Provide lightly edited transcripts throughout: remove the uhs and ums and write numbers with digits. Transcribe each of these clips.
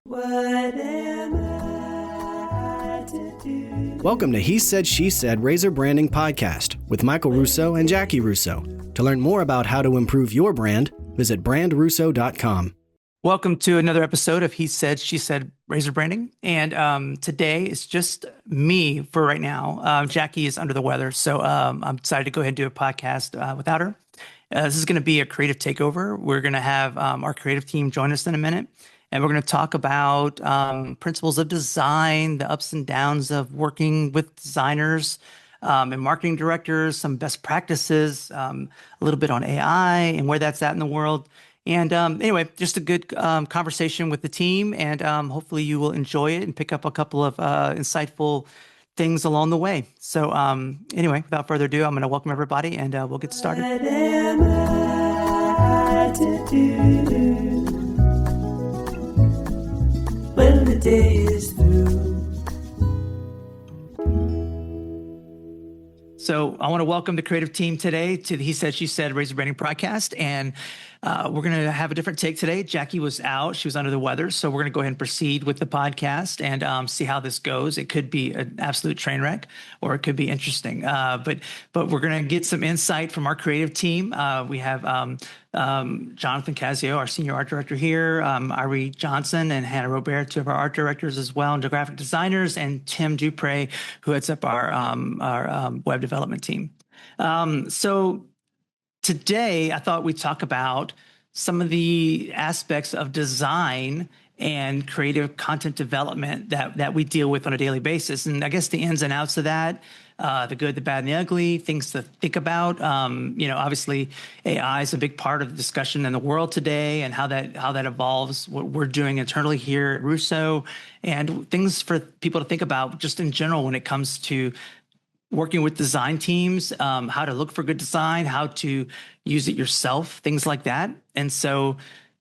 What am I to do? Welcome to He Said, She Said Razor Branding Podcast with Michael Russo and Jackie Russo. To learn more about how to improve your brand, visit brandRUSSO.com. Welcome to another episode of He Said, She Said Razor Branding. And today it's just me for right now. Jackie is under the weather, so I'm decided to go ahead and do a podcast without her. This is going to be a creative takeover. We're going to have our creative team join us in a minute, and we're going to talk about principles of design, the ups and downs of working with designers and marketing directors, some best practices, a little bit on AI and where that's at in the world. And anyway, just a good conversation with the team, and hopefully you will enjoy it and pick up a couple of insightful things along the way. So anyway, without further ado, I'm going to welcome everybody, and we'll get started. What am I to do when the day is through? So I want to welcome the creative team today to the He Said, She Said Razor Branding podcast. And we're going to have a different take today. Jackie was out. She was under the weather. So we're going to go ahead and proceed with the podcast and see how this goes. It could be an absolute train wreck, or it could be interesting. But we're going to get some insight from our creative team. We have Jonathan Casio, our senior art director here, Ari Johnson and Hannah Robert, two of our art directors as well, and the graphic designers, and Tim Dupre, who heads up our web development team. So today, I thought we'd talk about some of the aspects of design and creative content development that we deal with on a daily basis. And I guess the ins and outs of that, the good, the bad, and the ugly, things to think about. Obviously, AI is a big part of the discussion in the world today, and how that evolves, what we're doing internally here at Russo, and things for people to think about just in general when it comes to working with design teams, how to look for good design, how to use it yourself, things like that. And so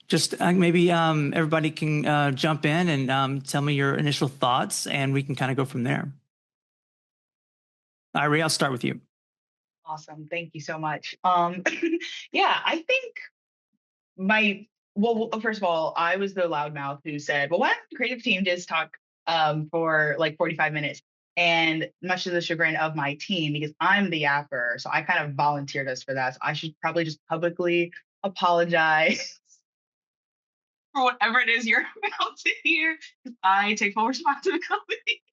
just maybe everybody can jump in and tell me your initial thoughts, and we can kind of go from there. Ari, I'll start with you. Awesome. Thank you so much. Yeah, I think first of all, I was the loudmouth who said, well, why don't the creative team just talk for like 45 minutes? And much to the chagrin of my team, because I'm the yapper, so I kind of volunteered us for that. So I should probably just publicly apologize for whatever it is you're about to hear. I take full responsibility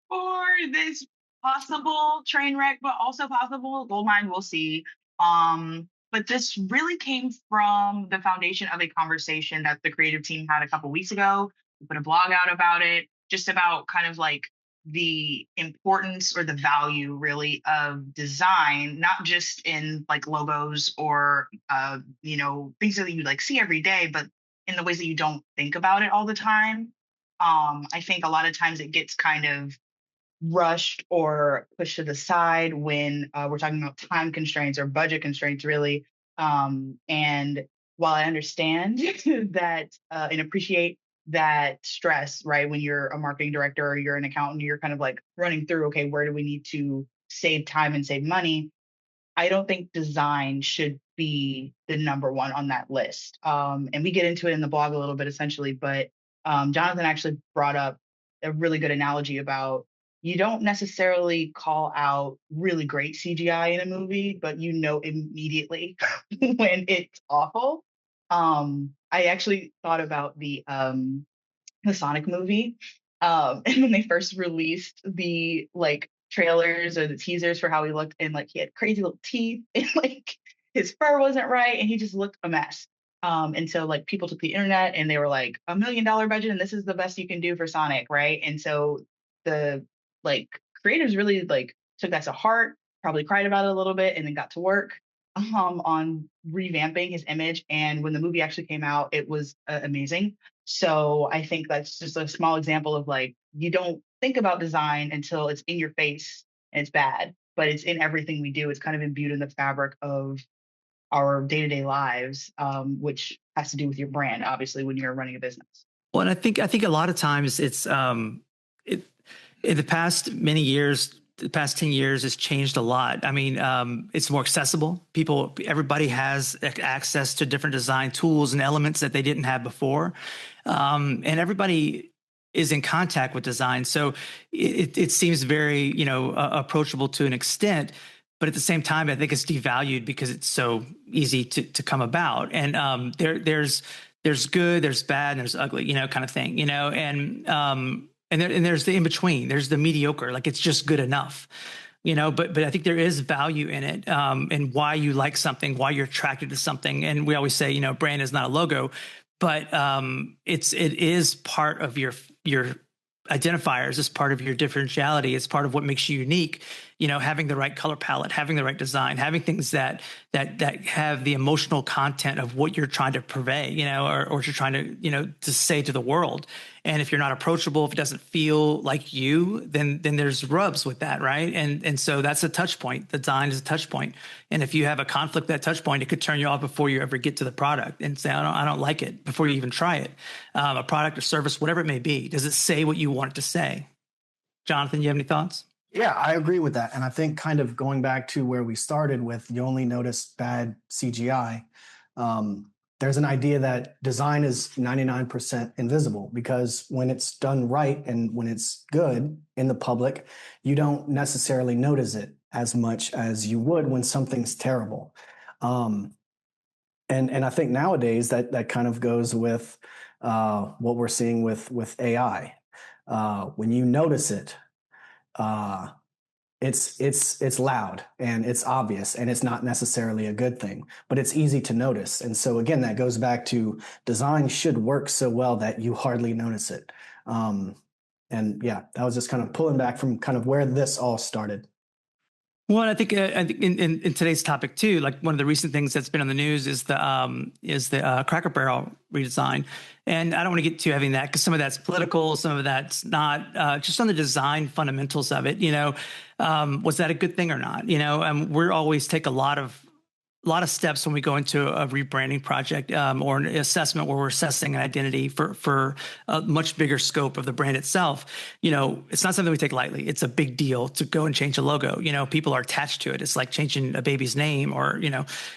for this possible train wreck, but also possible goldmine. We'll see. But this really came from the foundation of a conversation that the creative team had a couple weeks ago. We put a blog out about it, just about kind of like the importance or the value really of design, not just in like logos or things that you like see every day, but in the ways that you don't think about it all the time. I think a lot of times it gets kind of rushed or pushed to the side when we're talking about time constraints or budget constraints, really. And while I understand that and appreciate that stress, right, when you're a marketing director or you're an accountant, you're kind of like running through, okay, where do we need to save time and save money? I don't think design should be the number one on that list. And we get into it in the blog a little bit, essentially, but Jonathan actually brought up a really good analogy about you don't necessarily call out really great CGI in a movie, but you know immediately when it's awful. I actually thought about the Sonic movie, and when they first released the like trailers or the teasers for how he looked, and like he had crazy little teeth, and like his fur wasn't right, and he just looked a mess. And so like people took the internet and they were like, $1 million budget, and this is the best you can do for Sonic, right? And so the like creators really like took that to heart, probably cried about it a little bit, and then got to work on revamping his image. And when the movie actually came out, it was amazing. So I think that's just a small example of like, you don't think about design until it's in your face and it's bad, but it's in everything we do. It's kind of imbued in the fabric of our day-to-day lives, which has to do with your brand, obviously, when you're running a business. Well, and I think a lot of times it's in the past many years, the past 10 years has changed a lot. I mean, it's more accessible. Everybody has access to different design tools and elements that they didn't have before. And everybody is in contact with design. So it seems very, approachable to an extent. But at the same time, I think it's devalued because it's so easy to come about. And there's good, there's bad, and there's ugly, kind of thing, and there's the in between. There's the mediocre, like it's just good enough, But I think there is value in it, and why you like something, why you're attracted to something. And we always say, brand is not a logo, but it is part of your identifiers, it's part of your differentiality, it's part of what makes you unique. Having the right color palette, having the right design, having things that have the emotional content of what you're trying to purvey, or what you're trying to say to the world. And if you're not approachable, if it doesn't feel like you, then there's rubs with that, right? And so that's a touch point. The design is a touch point. And if you have a conflict, that touch point, it could turn you off before you ever get to the product and say, I don't like it, before you even try it. A product or service, whatever it may be. Does it say what you want it to say? Jonathan, you have any thoughts? Yeah, I agree with that. And I think kind of going back to where we started with, you only notice bad CGI. There's an idea that design is 99% invisible, because when it's done right and when it's good in the public, you don't necessarily notice it as much as you would when something's terrible. And I think nowadays that kind of goes with what we're seeing with AI. When you notice it, it's loud and it's obvious, and it's not necessarily a good thing, but it's easy to notice. And so again, that goes back to design should work so well that you hardly notice it. And yeah, that was just kind of pulling back from kind of where this all started. Well, I think in today's topic too, like one of the recent things that's been on the news is the Cracker Barrel redesign, and I don't want to get too heavy in that because some of that's political, some of that's not. Just on the design fundamentals of it, was that a good thing or not? We're always take a lot of steps when we go into a rebranding project, or an assessment where we're assessing an identity for a much bigger scope of the brand itself. It's not something we take lightly. It's a big deal to go and change a logo. People are attached to it. It's like changing a baby's name or,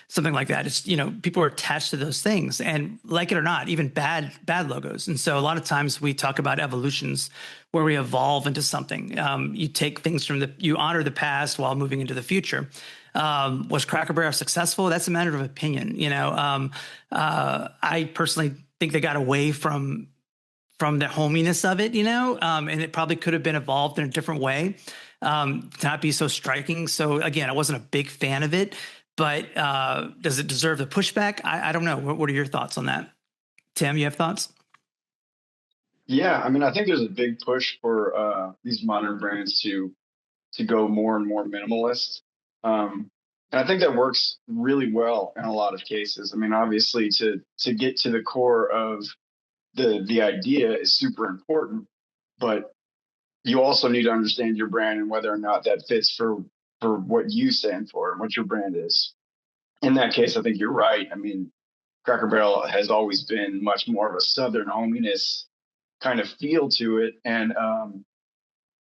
something like that. It's, people are attached to those things, and like it or not, even bad logos. And so a lot of times we talk about evolutions where we evolve into something. You take things you honor the past while moving into the future. Was Cracker Barrel successful? That's a matter of opinion. I personally think they got away from the hominess of it, and it probably could have been evolved in a different way, to not be so striking. So again, I wasn't a big fan of it, but does it deserve the pushback? I don't know. What are your thoughts on that? Tim, you have thoughts? Yeah, I mean, I think there's a big push for these modern brands to go more and more minimalist. And I think that works really well in a lot of cases. I mean, obviously, to get to the core of the idea is super important, but you also need to understand your brand and whether or not that fits for what you stand for and what your brand is. In that case, I think you're right. I mean, Cracker Barrel has always been much more of a Southern hominess kind of feel to it, and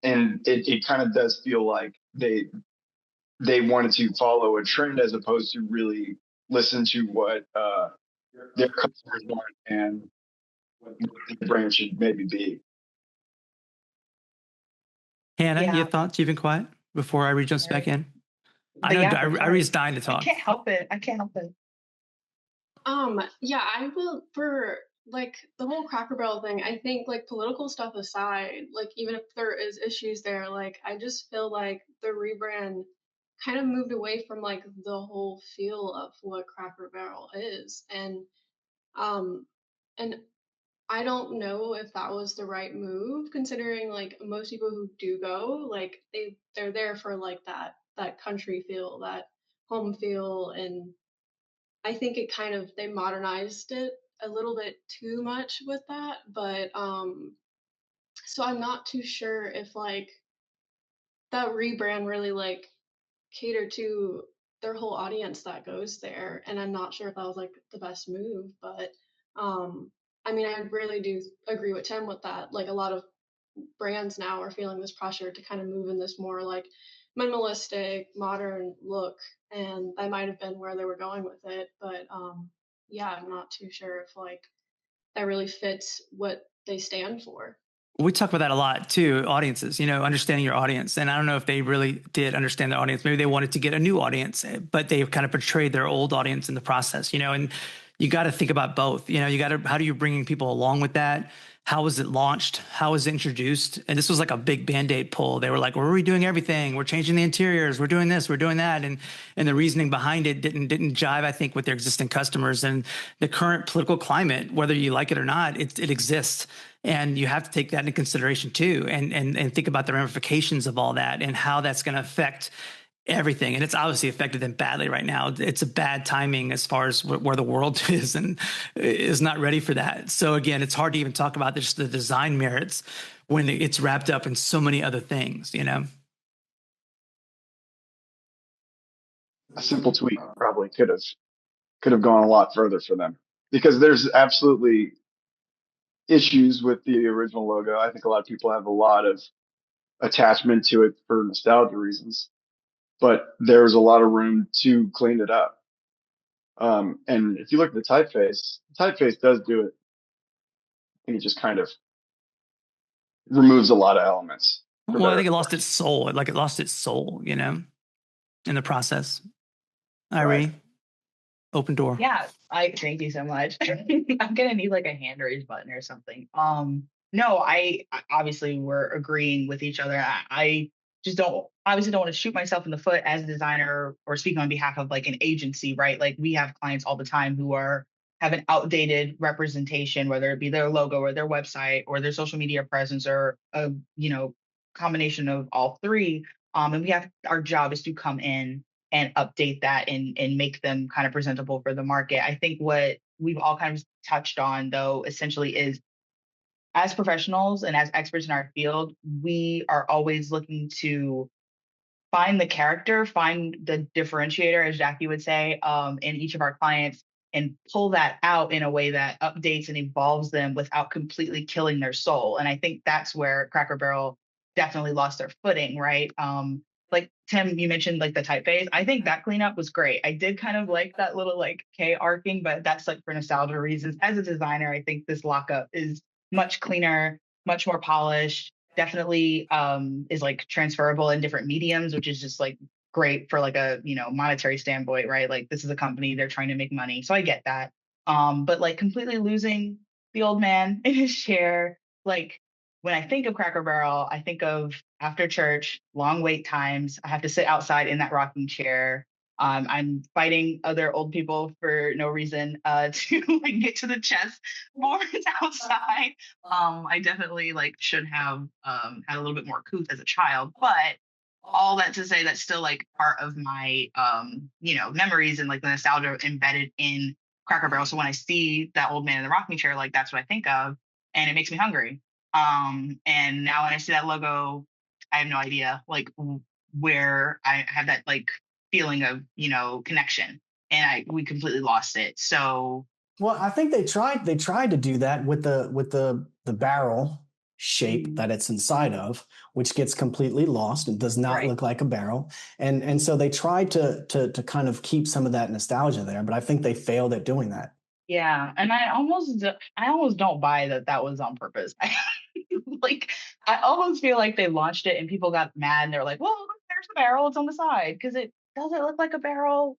it kind of does feel like they wanted to follow a trend as opposed to really listen to what their customers want and what the brand should maybe be. Hannah, Yeah. you have thoughts? You've been quiet before Irie jumps back in. I know Yeah, for sure. Irie's dying to I talk. can't help it. I can't help it. Yeah, I will for like the whole Cracker Barrel thing. I think like political stuff aside, like even if there is issues there, like I just feel like the rebrand kind of moved away from like the whole feel of what Cracker Barrel is, um and I don't know if that was the right move, considering like most people who do go, like they're there for like that country feel, that home feel, and I think it kind of they modernized it a little bit too much with that, but so I'm not too sure if like that rebrand really like catered to their whole audience that goes there, and I'm not sure if that was like the best move, but I mean I really do agree with Tim with that. Like a lot of brands now are feeling this pressure to kind of move in this more like minimalistic, modern look, and that might have been where they were going with it. But yeah, I'm not too sure if like that really fits what they stand for. We talk about that a lot too, audiences, understanding your audience. And I don't know if they really did understand their audience. Maybe they wanted to get a new audience, but they've kind of portrayed their old audience in the process, and you got to think about both. How do you bringing people along with that? How was it launched? How was it introduced? And this was like a big Band-Aid pull. They were like, we're redoing everything. We're changing the interiors. We're doing this. We're doing that. And the reasoning behind it didn't jive, I think, with their existing customers. And the current political climate, whether you like it or not, it exists. And you have to take that into consideration too, and think about the ramifications of all that and how that's going to affect everything. And it's obviously affected them badly right now. It's a bad timing as far as where the world is and is not ready for that. So again, it's hard to even talk about just the design merits when it's wrapped up in so many other things, A simple tweet probably could have gone a lot further for them, because there's absolutely issues with the original logo. I think a lot of people have a lot of attachment to it for nostalgia reasons, but there's a lot of room to clean it up. And if you look at the typeface does do it. And it just kind of removes a lot of elements. Well, I think it lost its soul. It lost its soul, in the process. Irene, right. Open door. Yeah, I thank you so much. I'm gonna need like a hand raise button or something. No, I obviously we're agreeing with each other. I just don't want to shoot myself in the foot as a designer or speaking on behalf of like an agency, right? Like we have clients all the time who have an outdated representation, whether it be their logo or their website or their social media presence or a combination of all three. And our job is to come in and update that and make them kind of presentable for the market. I think what we've all kind of touched on though, essentially is as professionals and as experts in our field, we are always looking to find the character, find the differentiator, as Jackie would say, in each of our clients and pull that out in a way that updates and evolves them without completely killing their soul. And I think that's where Cracker Barrel definitely lost their footing, right? Like Tim, you mentioned like the typeface. I think that cleanup was great. I did kind of like that little like K arcing, but that's like for nostalgia reasons. As a designer, I think this lockup is much cleaner, much more polished, definitely is like transferable in different mediums, which is just like great for like a monetary standpoint, right? Like this is a company, they're trying to make money. So I get that. But like completely losing the old man in his chair, like when I think of Cracker Barrel, I think of after church, long wait times. I have to sit outside in that rocking chair. I'm fighting other old people for no reason to like get to the chess boards outside. I definitely like should have had a little bit more couth as a child, but all that to say that's still like part of my memories and like the nostalgia embedded in Cracker Barrel. So when I see that old man in the rocking chair, like that's what I think of, and it makes me hungry. And now when I see that logo, I have no idea like where I have that like feeling of connection, and we completely lost it. So well, I think they tried to do that with the barrel shape that it's inside of, which gets completely lost and does not look like a barrel, and so they tried to kind of keep some of that nostalgia there, but I think they failed at doing that. Yeah, and I almost don't buy that was on purpose. Like I almost feel like they launched it and people got mad and they're like, well, look, there's the barrel, it's on the side, because it doesn't look like a barrel.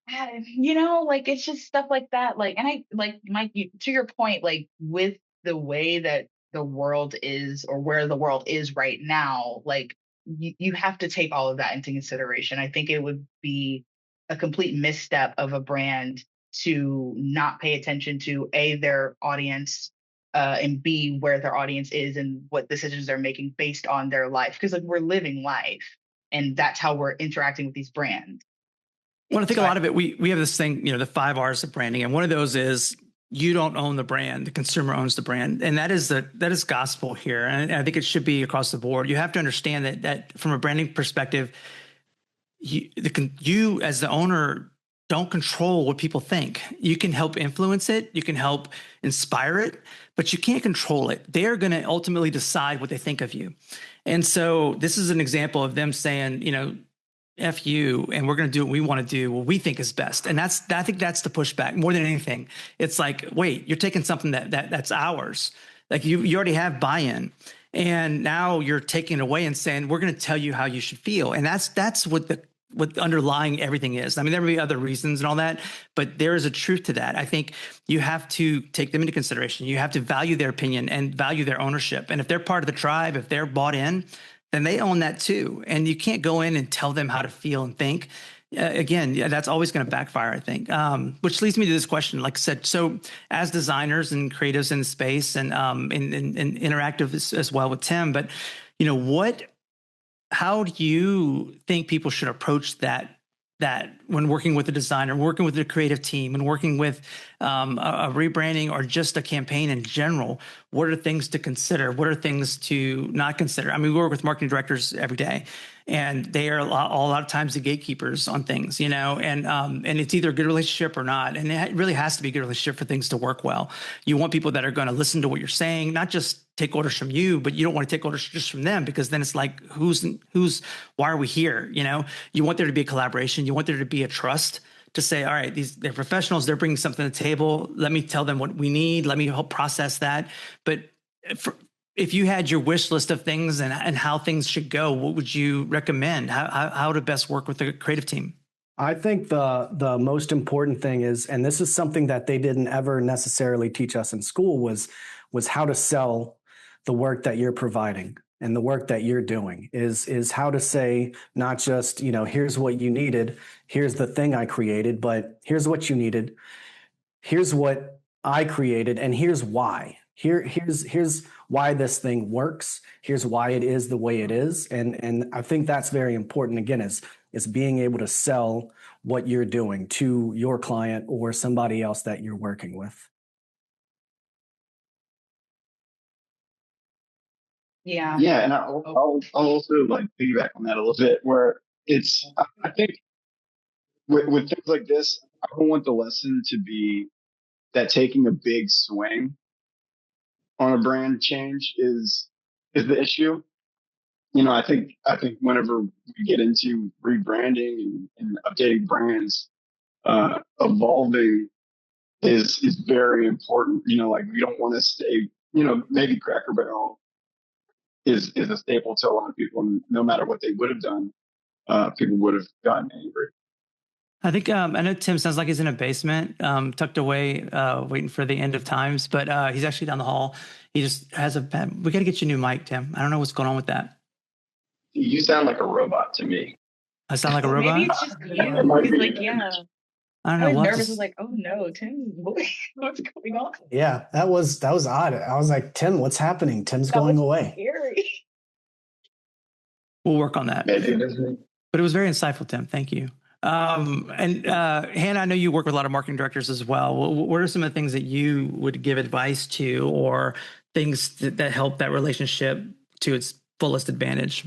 Like it's just stuff like that. Like, and I like Mike, to your point, like with the way that the world is or where the world is right now, like you have to take all of that into consideration. I think it would be a complete misstep of a brand to not pay attention to their audience, and B, where their audience is and what decisions they're making based on their life. Because like we're living life and that's how we're interacting with these brands. Well, I think a lot of it, we have this thing, the 5 R's of branding. And one of those is you don't own the brand, the consumer owns the brand. And that is gospel here. And I think it should be across the board. You have to understand that from a branding perspective, you as the owner don't control what people think. You can help influence it. You can help inspire it, but you can't control it. They're going to ultimately decide what they think of you. And so this is an example of them saying, you know, F you, and we're going to do what we want to do, what we think is best. And I think that's the pushback more than anything. It's like, wait, you're taking something that's ours. Like you already have buy-in, and now you're taking it away and saying, we're going to tell you how you should feel. And that's what underlying everything is. I mean, there may be other reasons and all that, but there is a truth to that. I think you have to take them into consideration. You have to value their opinion and value their ownership. And if they're part of the tribe, if they're bought in, then they own that too. And you can't go in and tell them how to feel and think. Again, that's always going to backfire, I think. Which leads me to this question. Like I said, so as designers and creatives in the space and interactive as well with Tim, but you know, how do you think people should approach that when working with a designer, working with a creative team, and working with a rebranding or just a campaign in general? What are things to consider? What are things to not consider? I mean, we work with marketing directors every day, and they are a lot of times the gatekeepers on things, you know, and it's either a good relationship or not. And it really has to be a good relationship for things to work well. You want people that are going to listen to what you're saying, not just take orders from you, but you don't want to take orders just from them, because then it's like, why are we here? You know, you want there to be a collaboration. You want there to be a trust to say, all right, they're professionals. They're bringing something to the table. Let me tell them what we need. Let me help process that. But if you had your wish list of things and how things should go, what would you recommend? How to best work with the creative team? I think the most important thing is, and this is something that they didn't ever necessarily teach us in school, was how to sell the work that you're providing and the work that you're doing. Is how to say, not just, you know, here's what you needed, here's the thing I created, but here's what you needed, here's what I created, and here's why. Here's why this thing works. Here's why it is the way it is. And I think that's very important, again, is being able to sell what you're doing to your client or somebody else that you're working with. Yeah. Yeah, and I'll also like piggyback on that a little bit, where I think with things like this, I don't want the lesson to be that taking a big swing on a brand change is the issue. You know, I think whenever we get into rebranding and updating brands, evolving is very important. You know, like we don't want to stay. You know, maybe Cracker Barrel is a staple to a lot of people, and no matter what they would have done, people would have gotten angry. I think I know Tim sounds like he's in a basement, tucked away, waiting for the end of times, but he's actually down the hall. He just has we got to get you a new mic, Tim. I don't know what's going on with that. You sound like a robot to me. I sound like a robot? Maybe it's just you. Because, like, yeah. I don't I know. was nervous. I was like, oh no, Tim, what's going on? Yeah, that was odd. I was like, Tim, what's happening? Tim's going away. Scary. We'll work on that. Maybe. But it was very insightful, Tim. Thank you. And Hannah, I know you work with a lot of marketing directors as well. What are some of the things that you would give advice to, or things that help that relationship to its fullest advantage?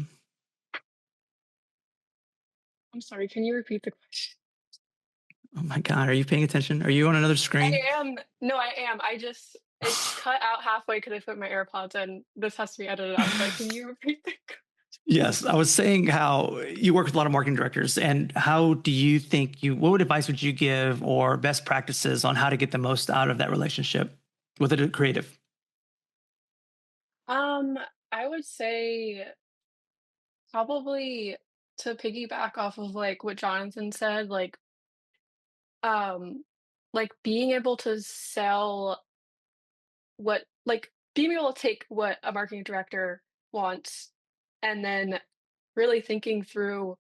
I'm sorry, can you repeat the question? Oh my God, are you paying attention? Are you on another screen? I am. No, I am. It's cut out halfway because I put my AirPods in. This has to be edited out. But can you repeat the question? Yes, I was saying how you work with a lot of marketing directors, and how do you think what advice would you give, or best practices on how to get the most out of that relationship with a creative? I would say probably, to piggyback off of like what Jonathan said, like being able to sell being able to take what a marketing director wants, and then really thinking through,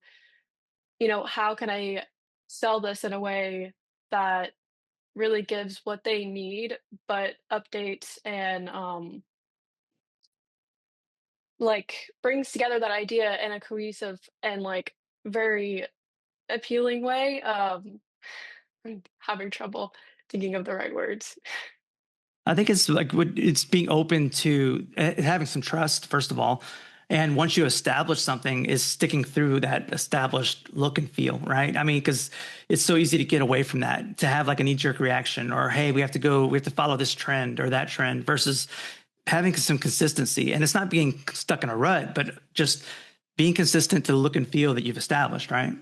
how can I sell this in a way that really gives what they need, but updates and brings together that idea in a cohesive and very appealing way. I'm having trouble thinking of the right words. I think it's like it's being open to having some trust, first of all, And once you establish something, is sticking through that established look and feel, right? I mean, because it's so easy to get away from that, to have like a knee-jerk reaction, or hey, we have to follow this trend or that trend, versus having some consistency. And it's not being stuck in a rut, but just being consistent to the look and feel that you've established, right?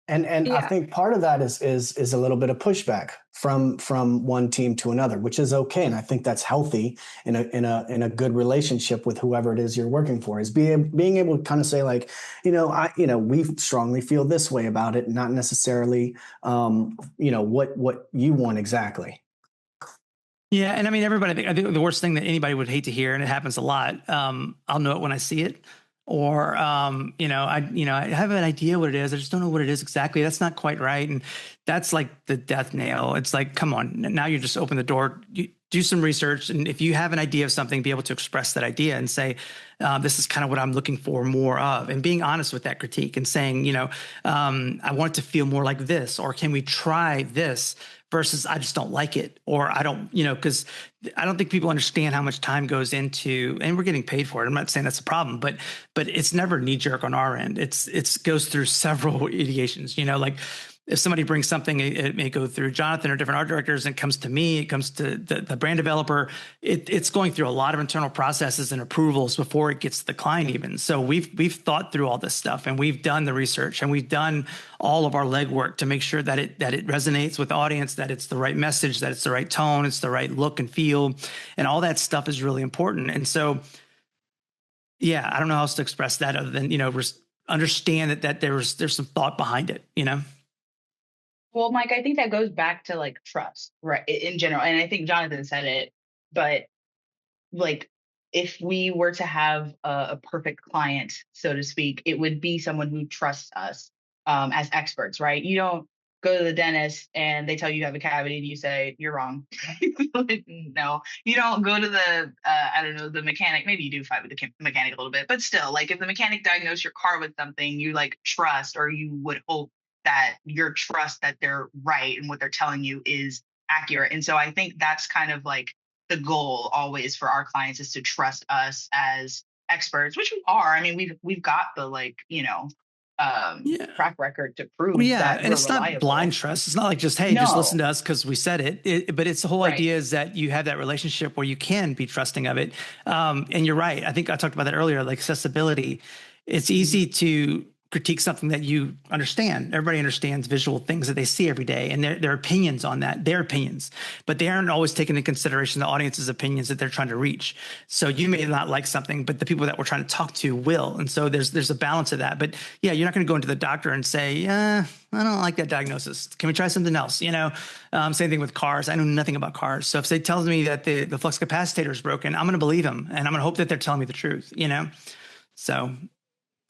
And I think part of that is a little bit of pushback from one team to another, which is okay, and I think that's healthy in a good relationship with whoever it is you're working for. Is being able to kind of say like, we strongly feel this way about it, not necessarily what you want exactly. Yeah, and I mean, I think the worst thing that anybody would hate to hear, and it happens a lot. I'll know it when I see it. Or, I have an idea what it is. I just don't know what it is exactly. That's not quite right. And that's like the death nail. It's like, come on, now you just open the door, you do some research. And if you have an idea of something, be able to express that idea and say, this is kind of what I'm looking for more of, and being honest with that critique and saying, I want it to feel more like this, or can we try this? Versus I just don't like it, or I don't, because I don't think people understand how much time goes into, and we're getting paid for it. I'm not saying that's a problem, but it's never knee jerk on our end. It's goes through several ideations, like if somebody brings something, it may go through Jonathan or different art directors, and it comes to me, it comes to the brand developer. It's going through a lot of internal processes and approvals before it gets to the client even. So we've thought through all this stuff, and we've done the research, and we've done all of our legwork to make sure that it resonates with the audience, that it's the right message, that it's the right tone, it's the right look and feel, and all that stuff is really important. And so, yeah, I don't know how else to express that other than, understand that there's some thought behind it, Well, Mike, I think that goes back to like trust, right? In general. And I think Jonathan said it, but like if we were to have a perfect client, so to speak, it would be someone who trusts us as experts, right? You don't go to the dentist and they tell you have a cavity and you say, you're wrong. No, you don't go to the mechanic. Maybe you do fight with the mechanic a little bit, but still, like if the mechanic diagnosed your car with something, you like trust, or you would hope that your trust that they're right and what they're telling you is accurate. And so I think that's kind of like the goal always for our clients, is to trust us as experts, which we are. I mean, we've got the track record to prove that and we're it's reliable. not blind trust. It's not like just, hey, just listen to us because we said it. But it's the whole idea is that you have that relationship where you can be trusting of it. And you're right. I think I talked about that earlier, like accessibility. It's easy to critique something that you understand. Everybody understands visual things that they see every day, and their opinions on that, their opinions, but they aren't always taking into consideration the audience's opinions that they're trying to reach. So you may not like something, but the people that we're trying to talk to will. And so there's a balance of that. But yeah, you're not going to go into the doctor and say, I don't like that diagnosis. Can we try something else? Same thing with cars. I know nothing about cars. So if they tell me that the flux capacitor is broken, I'm going to believe them, and I'm going to hope that they're telling me the truth, So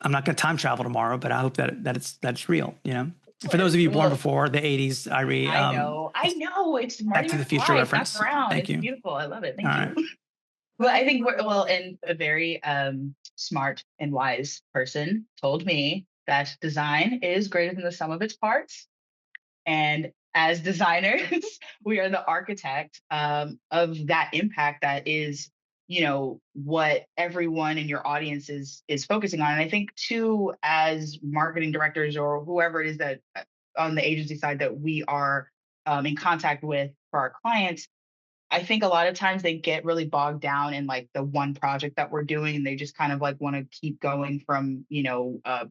I'm not going to time travel tomorrow, but I hope that's real. For those of you born before the 80s, Irie, I know. It's Back to the Future reference. Thank you. Beautiful. I love it. Thank you. Well, I think and a very smart and wise person told me that design is greater than the sum of its parts. And as designers, we are the architect of that impact that is, what everyone in your audience is focusing on. And I think too, as marketing directors or whoever it is that on the agency side that we are in contact with for our clients, I think a lot of times they get really bogged down in like the one project that we're doing, and they just kind of like want to keep going from,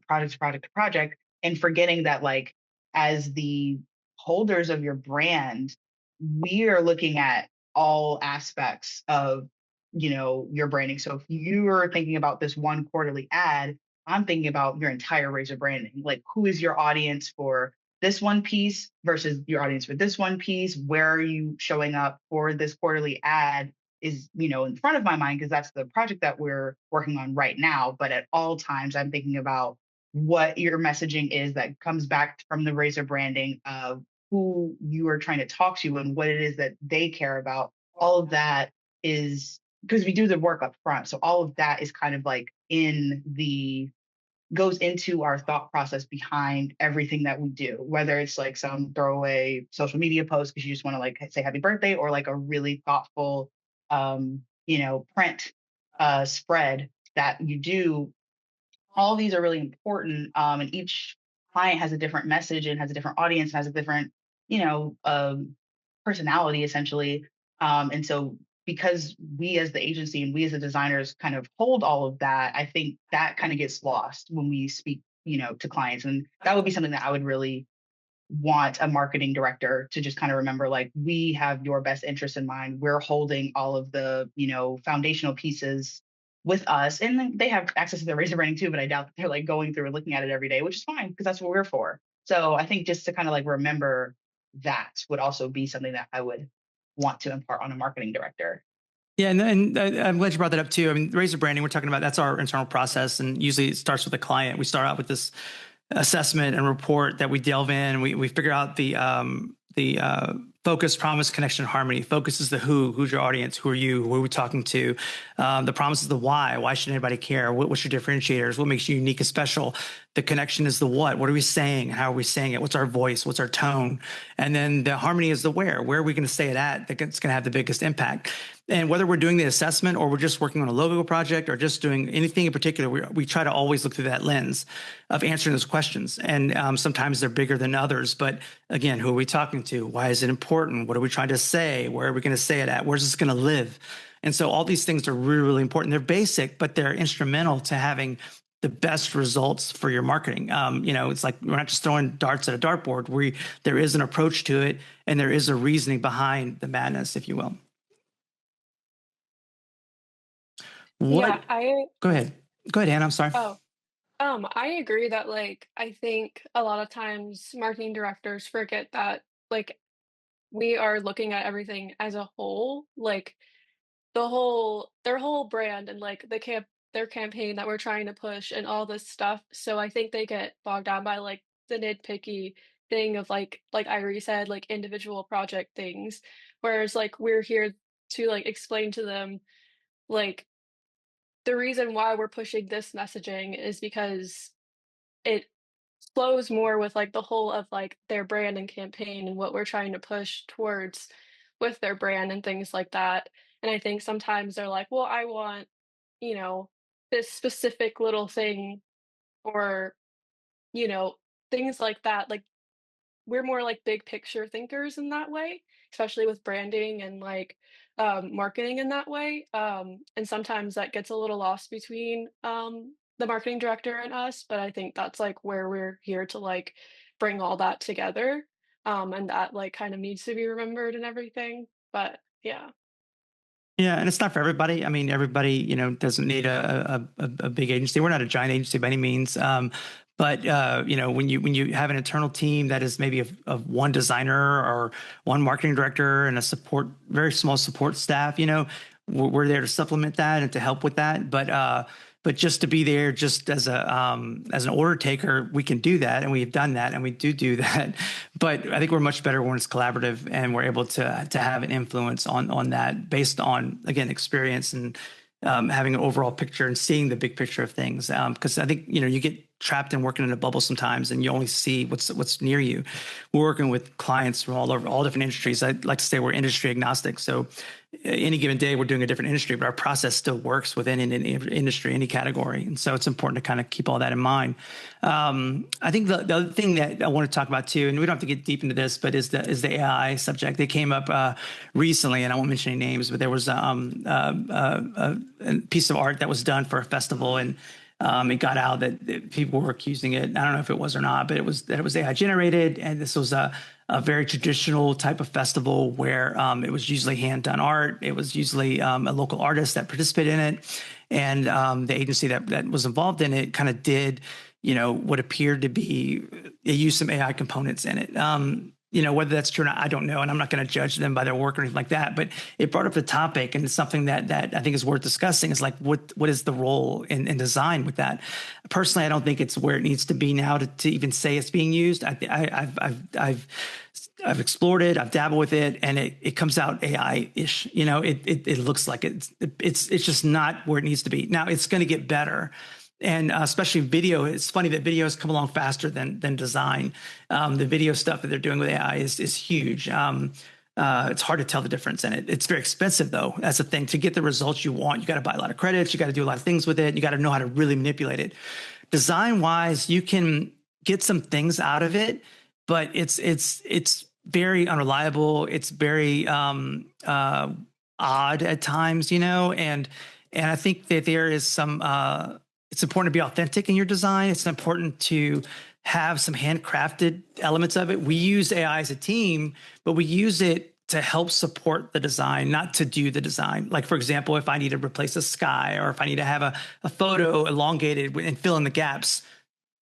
project to project to project, and forgetting that like as the holders of your brand, we are looking at all aspects of your branding. So if you're thinking about this one quarterly ad, I'm thinking about your entire Razor branding. Like, who is your audience for this one piece versus your audience for this one piece? Where are you showing up for this quarterly ad is, in front of my mind, because that's the project that we're working on right now. But at all times, I'm thinking about what your messaging is that comes back from the Razor branding of who you are trying to talk to and what it is that they care about. All of that is because we do the work up front. So all of that is kind of like goes into our thought process behind everything that we do, whether it's like some throwaway social media post because you just want to like say happy birthday, or like a really thoughtful, print spread that you do, all of these are really important. And each client has a different message and has a different audience, has a different, you know, personality essentially. And so because we as the agency and we as the designers kind of hold all of that, I think that kind of gets lost when we speak, you know, to clients. And that would be something that I would really want a marketing director to just kind of remember, like, we have your best interest in mind. We're holding all of the, you know, foundational pieces with us. And then they have access to their razor branding too, but I doubt that they're like going through and looking at it every day, which is fine because that's what we're for. So I think just to kind of like remember that would also be something that I would want to impart on a marketing director. Yeah, and I'm glad you brought that up too. I mean, razor branding, we're talking about, that's our internal process, and usually it starts with the client. We start out with this assessment and report that we delve in. We figure out the focus, promise, connection, harmony. Focus is the who's your audience, who are you, who are we talking to? The promise is the why should anybody care? What's your differentiators? What makes you unique and special? The connection is the what are we saying? How are we saying it? What's our voice? What's our tone? And then the harmony is the where are we going to say it at that's going to have the biggest impact? And whether we're doing the assessment or we're just working on a logo project or just doing anything in particular, we try to always look through that lens of answering those questions. And sometimes they're bigger than others. But again, who are we talking to? Why is it important? What are we trying to say? Where are we going to say it at? Where's this going to live? And so all these things are really, really important. They're basic, but they're instrumental to having the best results for your marketing. You know, it's like we're not just throwing darts at a dartboard. There is an approach to it, and there is a reasoning behind the madness, if you will. Yeah, Go ahead, Anna. I'm sorry. oh, I agree that like I think a lot of times marketing directors forget that like we are looking at everything as a whole, like their whole brand and like their campaign that we're trying to push and all this stuff. So I think they get bogged down by like the nitpicky thing of like Irie said, like individual project things. Whereas like we're here to like explain to them like the reason why we're pushing this messaging is because it flows more with like the whole of like their brand and campaign and what we're trying to push towards with their brand and things like that. And I think sometimes they're like, well, I want, you know, this specific little thing or, you know, things like that. Like we're more like big picture thinkers in that way, especially with branding and like marketing in that way. And sometimes that gets a little lost between the marketing director and us, but I think that's like where we're here to like bring all that together. And that like kind of needs to be remembered and everything. But yeah. Yeah, and it's not for everybody. I mean, everybody, you know, doesn't need a big agency. We're not a giant agency by any means. But you know, when you have an internal team that is maybe of one designer or one marketing director and a very small support staff, you know, we're there to supplement that and to help with that. But just to be there, just as an order taker, we can do that, and we've done that, and we do that. But I think we're much better when it's collaborative, and we're able to have an influence on that based on, again, experience and having an overall picture and seeing the big picture of things. Because I think, you know, you get trapped and working in a bubble sometimes, and you only see what's near you. We're working with clients from all over, all different industries. I like to say we're industry agnostic. So any given day, we're doing a different industry, but our process still works within an industry, any category. And so it's important to kind of keep all that in mind. I think the other thing that I want to talk about too, and we don't have to get deep into this, but is the AI subject. They came up recently, and I won't mention any names, but there was a piece of art that was done for a festival, and it got out that people were accusing it. I don't know if it was or not, but it was AI generated, and this was a very traditional type of festival where it was usually hand done art. It was usually a local artist that participated in it, and the agency that was involved in it kind of did, you know, what appeared to be, it used some AI components in it. You know, whether that's true or not, I don't know. And I'm not going to judge them by their work or anything like that. But it brought up the topic, and it's something that I think is worth discussing, is like, what is the role in design with that? Personally, I don't think it's where it needs to be now to even say it's being used. I've explored it, I've dabbled with it, and it comes out AI-ish. You know, it looks like it's just not where it needs to be. Now it's going to get better. And especially video, it's funny that video has come along faster than design. The video stuff that they're doing with AI is huge. It's hard to tell the difference in it. It's very expensive though. That's the thing. To get the results you want, you got to buy a lot of credits. You got to do a lot of things with it. You got to know how to really manipulate it. Design wise, you can get some things out of it, but it's very unreliable. It's very odd at times, and I think that there is some. It's important to be authentic in your design. It's important to have some handcrafted elements of it. We use AI as a team, but we use it to help support the design, not to do the design. Like, for example, if I need to replace a sky, or if I need to have a photo elongated and fill in the gaps,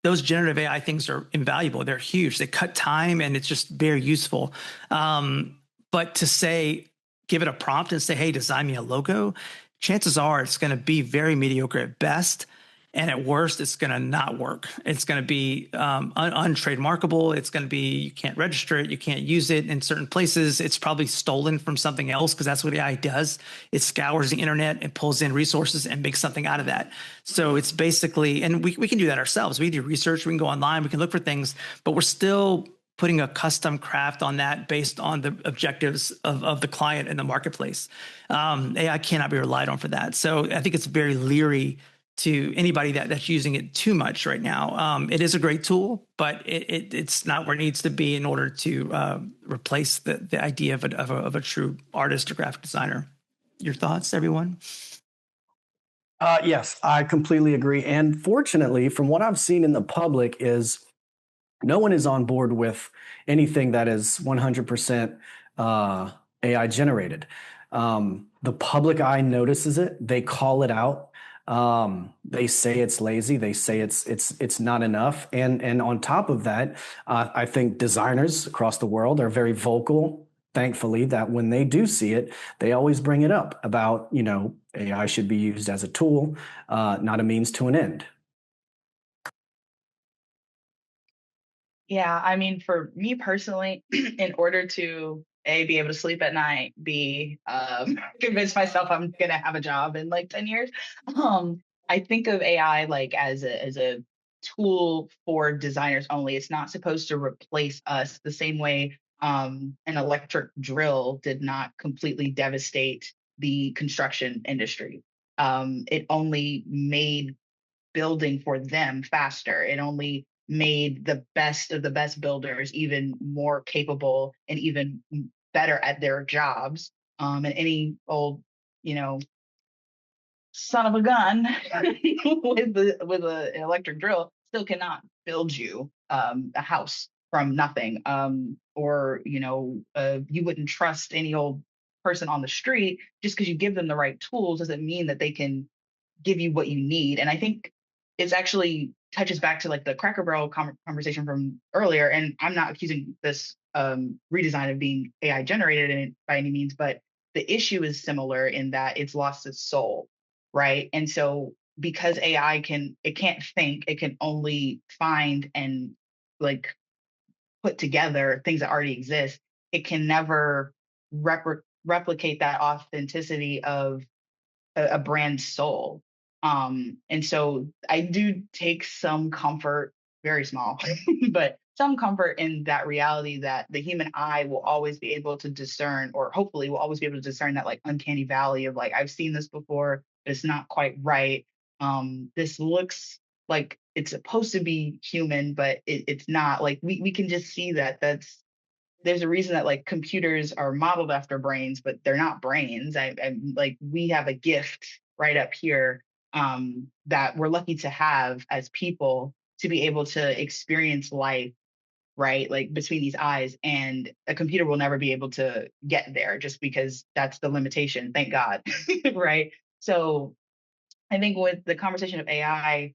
those generative AI things are invaluable. They're huge. They cut time, and it's just very useful. But to say, give it a prompt and say, hey, design me a logo, chances are it's going to be very mediocre at best. And at worst, it's going to not work. It's going to be untrademarkable. It's going to be, you can't register it. You can't use it in certain places. It's probably stolen from something else, because that's what AI does. It scours the internet and pulls in resources and makes something out of that. So it's basically, and we can do that ourselves. We do research. We can go online. We can look for things, but we're still putting a custom craft on that based on the objectives of the client in the marketplace. AI cannot be relied on for that. So I think it's very leery to anybody that's using it too much right now. It is a great tool, but it's not where it needs to be in order to replace the idea of a true artist or graphic designer. Your thoughts, everyone? Yes, I completely agree. And fortunately, from what I've seen in the public, is no one is on board with anything that is 100% AI generated. The public eye notices it. They call it out. They say it's lazy. They say it's not enough. And on top of that, I think designers across the world are very vocal, thankfully, that when they do see it, they always bring it up about, AI should be used as a tool, not a means to an end. Yeah, I mean, for me personally, in order to A, be able to sleep at night, B, convince myself I'm gonna have a job in like 10 years, I think of AI like as a tool for designers only. It's not supposed to replace us the same way an electric drill did not completely devastate the construction industry. It only made building for them faster. It only made the best of the best builders even more capable and even better at their jobs. And any old, you know, son of a gun with an electric drill still cannot build you a house from nothing. Or you wouldn't trust any old person on the street. Just because you give them the right tools doesn't mean that they can give you what you need. And I think it's actually touches back to like the Cracker Barrel conversation from earlier. And I'm not accusing this redesign of being AI generated by any means, but the issue is similar in that it's lost its soul, right? And so because it can't think, it can only find and like put together things that already exist. It can never replicate that authenticity of a brand's soul. And so I do take some comfort, very small, but some comfort in that reality that the human eye will always be able to discern, or hopefully will always be able to discern that like uncanny valley of like, I've seen this before, but it's not quite right. This looks like it's supposed to be human, but it's not. Like we can just see that there's a reason that like computers are modeled after brains, but they're not brains. I like we have a gift right up here that we're lucky to have as people to be able to experience life, right? Like between these eyes, and a computer will never be able to get there just because that's the limitation. Thank God, right? So I think with the conversation of AI,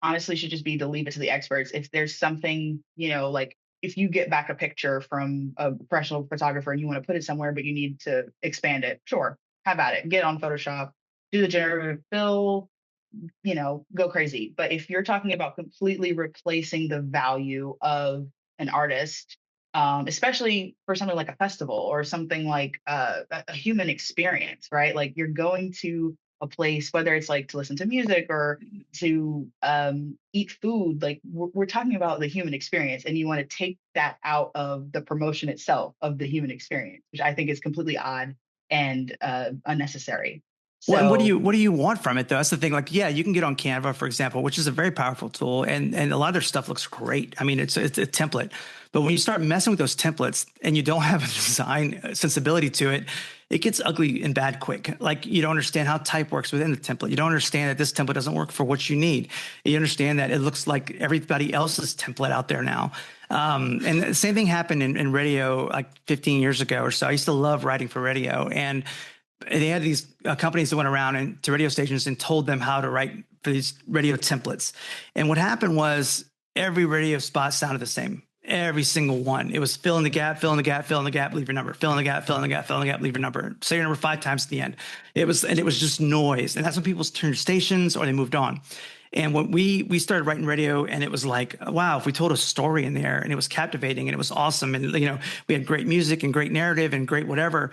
honestly should just be to leave it to the experts. If there's something, like if you get back a picture from a professional photographer and you want to put it somewhere, but you need to expand it, sure, have at it. Get on Photoshop, do the generative fill, go crazy. But if you're talking about completely replacing the value of an artist, especially for something like a festival or something like a human experience, right? Like you're going to a place, whether it's like to listen to music or to eat food. Like we're talking about the human experience, and you want to take that out of the promotion itself of the human experience, which I think is completely odd and unnecessary. Well, and So what do you want from it though? That's the thing. Like, yeah, you can get on Canva, for example, which is a very powerful tool, and a lot of their stuff looks great. I mean, it's a template, but when you start messing with those templates and you don't have a design sensibility to it, it gets ugly and bad quick. Like you don't understand how type works within the template. You don't understand that this template doesn't work for what you need. You understand that it looks like everybody else's template out there now. And the same thing happened in radio like 15 years ago or so. I used to love writing for radio, and they had these companies that went around and to radio stations and told them how to write for these radio templates. And what happened was every radio spot sounded the same. Every single one. It was fill in the gap, fill in the gap, fill in the gap, leave your number, fill in the gap, fill in the gap, fill in the gap, leave your number. Say your number 5 times at the end. It was just noise. And that's when people turned stations or they moved on. And when we started writing radio, and it was like, wow, if we told a story in there and it was captivating and it was awesome, and we had great music and great narrative and great whatever,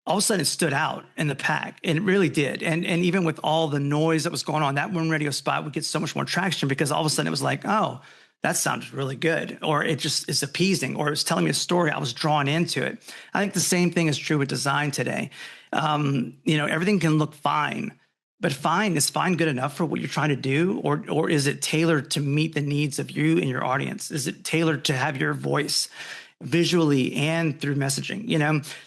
all of a sudden it stood out in the pack, and it really did. And even with all the noise that was going on, that one radio spot would get so much more traction because all of a sudden it was like, oh, that sounds really good, or it just is appeasing, or it's telling me a story. I was drawn into it. I think the same thing is true with design today. Everything can look fine, but is fine good enough for what you're trying to do, or is it tailored to meet the needs of you and your audience? Is it tailored to have your voice visually and through messaging?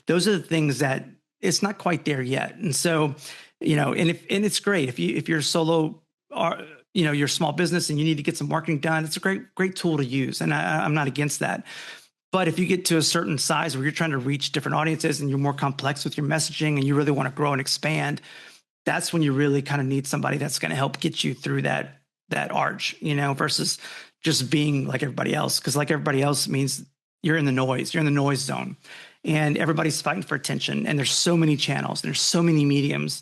Those are the things that it's not quite there yet. And so, and it's great if you're a solo, or you're a small business and you need to get some marketing done, it's a great tool to use, and I'm not against that. But if you get to a certain size where you're trying to reach different audiences and you're more complex with your messaging and you really want to grow and expand, that's when you really kind of need somebody that's going to help get you through that arch, versus just being like everybody else. Because like everybody else means you're in the noise zone, and everybody's fighting for attention. And there's so many channels, there's so many mediums.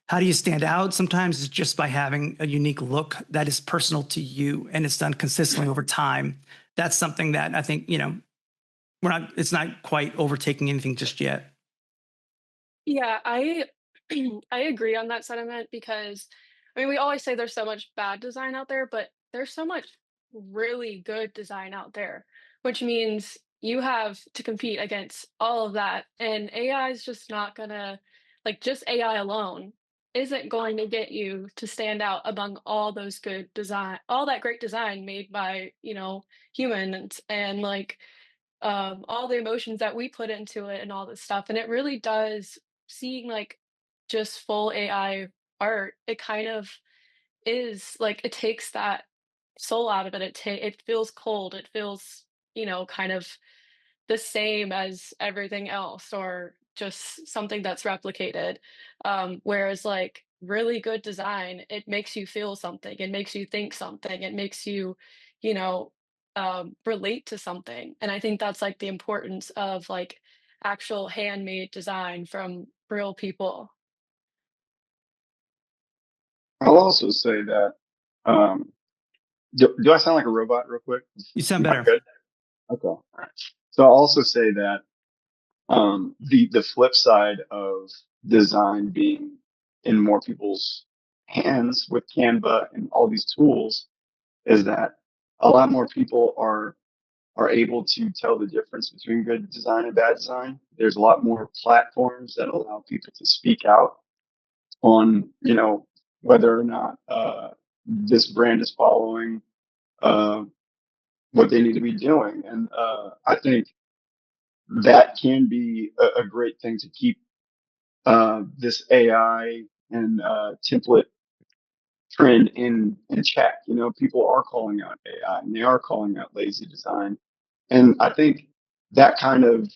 How do you stand out? Sometimes it's just by having a unique look that is personal to you, and it's done consistently over time. That's something that I think, it's not quite overtaking anything just yet. Yeah, I I agree on that sentiment because I mean we always say there's so much bad design out there, but there's so much really good design out there, which means you have to compete against all of that. And AI is just not gonna like just AI alone isn't going to get you to stand out among all those good design, all that great design made by, humans and like all the emotions that we put into it and all this stuff. And it really does seeing like just full AI art, it kind of is like it takes that soul out of it. It feels cold. It feels, kind of the same as everything else or just something that's replicated. Whereas like really good design, it makes you feel something. It makes you think something. It makes you, you know, relate to something. And I think that's like the importance of like actual handmade design from real people. I'll also say that. Um, do I sound like a robot, real quick? You sound Am I better. good? Okay. All right. So I'll also say that the flip side of design being in more people's hands with Canva and all these tools is that a lot more people are able to tell the difference between good design and bad design. There's a lot more platforms that allow people to speak out on, whether or not this brand is following uh, what they need to be doing. And I think that can be a great thing to keep this AI and template trend in check. People are calling out AI and they are calling out lazy design. And I think that kind of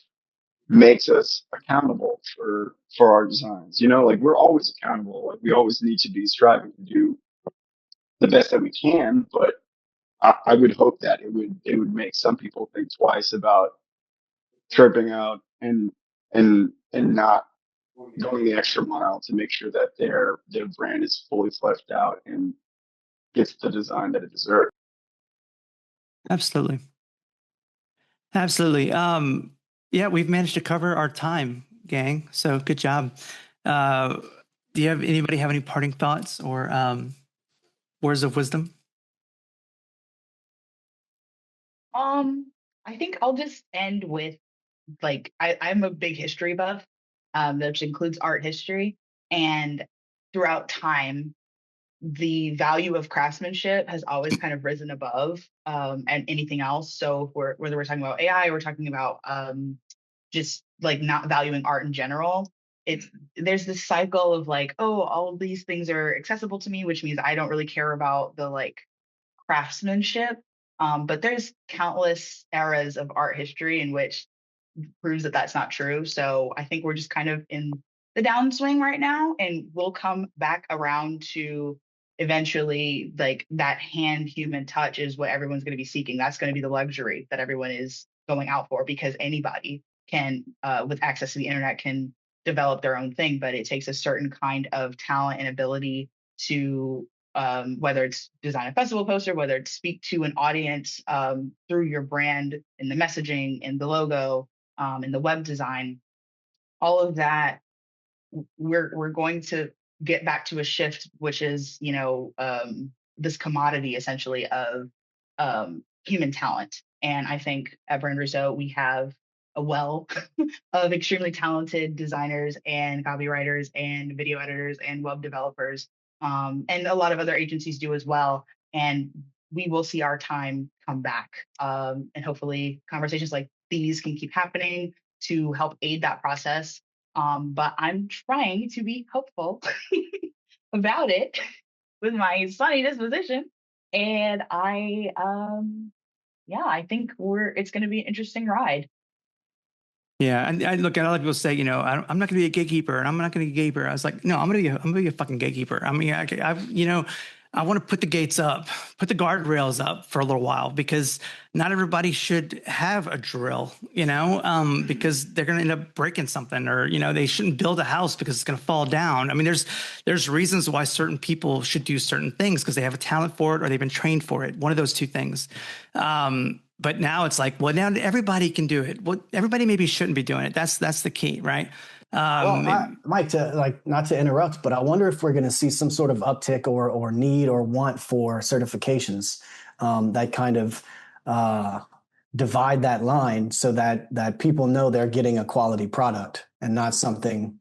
makes us accountable for our designs. Like we're always accountable. Like we always need to be striving to do the best that we can. But I would hope that it would make some people think twice about tripping out and not going the extra mile to make sure that their brand is fully fleshed out and gets the design that it deserves. Absolutely. Absolutely. Yeah, we've managed to cover our time, gang. So good job. Uh, Do you have anybody have any parting thoughts or words of wisdom? I think I'll just end with like I'm a big history buff, which includes art history, and throughout time, the value of craftsmanship has always kind of risen above and anything else. So whether we're talking about AI, or we're talking about just like not valuing art in general, it's there's this cycle of like, oh, all of these things are accessible to me, which means I don't really care about the like craftsmanship. But there's countless eras of art history in which proves that that's not true. So I think we're just kind of in the downswing right now, and we'll come back around to eventually like that hand human touch is what everyone's going to be seeking. That's going to be the luxury that everyone is going out for, because anybody can, with access to the internet, can develop their own thing, but it takes a certain kind of talent and ability to whether it's design a festival poster, whether it's speak to an audience through your brand and the messaging and the logo and the web design, all of that. We're going to get back to a shift, which is this commodity essentially of human talent. And I think at brandRUSSO we have a well of extremely talented designers and copywriters and video editors and web developers, and a lot of other agencies do as well. And we will see our time come back. And hopefully conversations like these can keep happening to help aid that process. But I'm trying to be hopeful about it with my sunny disposition. And I think it's going to be an interesting ride. Yeah, and I look at a lot of people say, I'm not going to be a gatekeeper, and I'm not going to be a gatekeeper. I was like, no, I'm going to be a fucking gatekeeper. I mean, I want to put the gates up, put the guardrails up for a little while, because not everybody should have a drill, because they're going to end up breaking something, or, they shouldn't build a house because it's going to fall down. I mean, there's reasons why certain people should do certain things, because they have a talent for it or they've been trained for it. One of those two things. But now it's like, well, now everybody can do it. Well, everybody maybe shouldn't be doing it. That's the key, right? Mike, not to interrupt, but I wonder if we're going to see some sort of uptick or need or want for certifications that kind of divide that line, so that people know they're getting a quality product and not something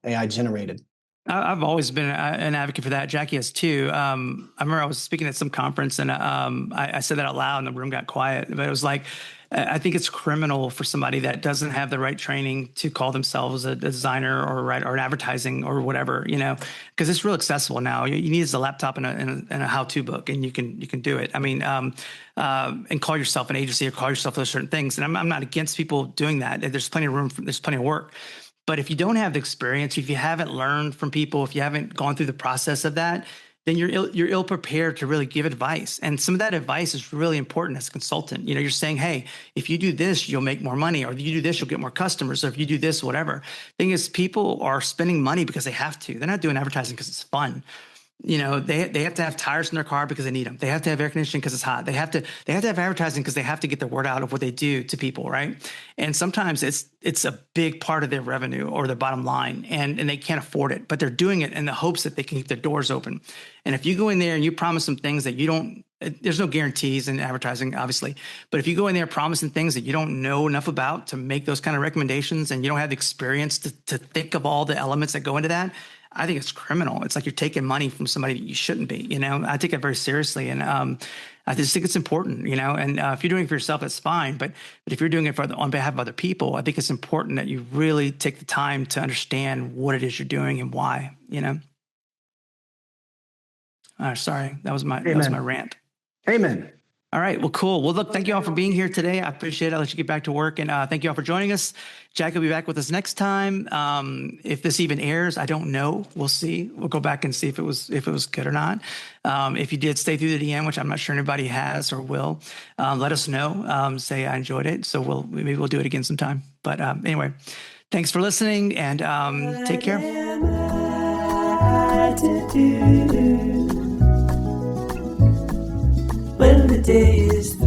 AI generated. I've always been an advocate for that. Jackie has too. I remember I was speaking at some conference, and I said that out loud, and the room got quiet. But it was like, I think it's criminal for somebody that doesn't have the right training to call themselves a designer or an advertising or whatever, because it's real accessible now. You need is a laptop and a how-to book, and you can do it. I mean, and call yourself an agency or call yourself those certain things. And I'm not against people doing that. There's plenty of room. There's plenty of work. But if you don't have the experience, if you haven't learned from people, if you haven't gone through the process of that, then you're ill prepared to really give advice. And some of that advice is really important as a consultant. You're saying, hey, if you do this, you'll make more money, or if you do this, you'll get more customers, or if you do this, whatever. Thing is, people are spending money because they have to. They're not doing advertising because it's fun. They have to have tires in their car because they need them. They have to have air conditioning because it's hot. They have to have advertising because they have to get the word out of what they do to people, right? And sometimes it's a big part of their revenue or their bottom line, and they can't afford it, but they're doing it in the hopes that they can keep their doors open. And if you go in there and you promise them things that you don't, there's no guarantees in advertising, obviously, but if you go in there promising things that you don't know enough about to make those kind of recommendations, and you don't have the experience to think of all the elements that go into that, I think it's criminal. It's like you're taking money from somebody that you shouldn't be. I take it very seriously, and I just think it's important. And if you're doing it for yourself, that's fine. But if you're doing it on behalf of other people, I think it's important that you really take the time to understand what it is you're doing and why. Sorry, that was my rant. Amen. All right. Well, cool. Well, look, thank you all for being here today. I appreciate it. I'll let you get back to work. And thank you all for joining us. Jackie will be back with us next time. If this even airs, I don't know. We'll see. We'll go back and see if it was good or not. If you did stay through the DM, which I'm not sure anybody has or will, let us know. Say I enjoyed it. So maybe we'll do it again sometime. But anyway, thanks for listening, and take care. When the day is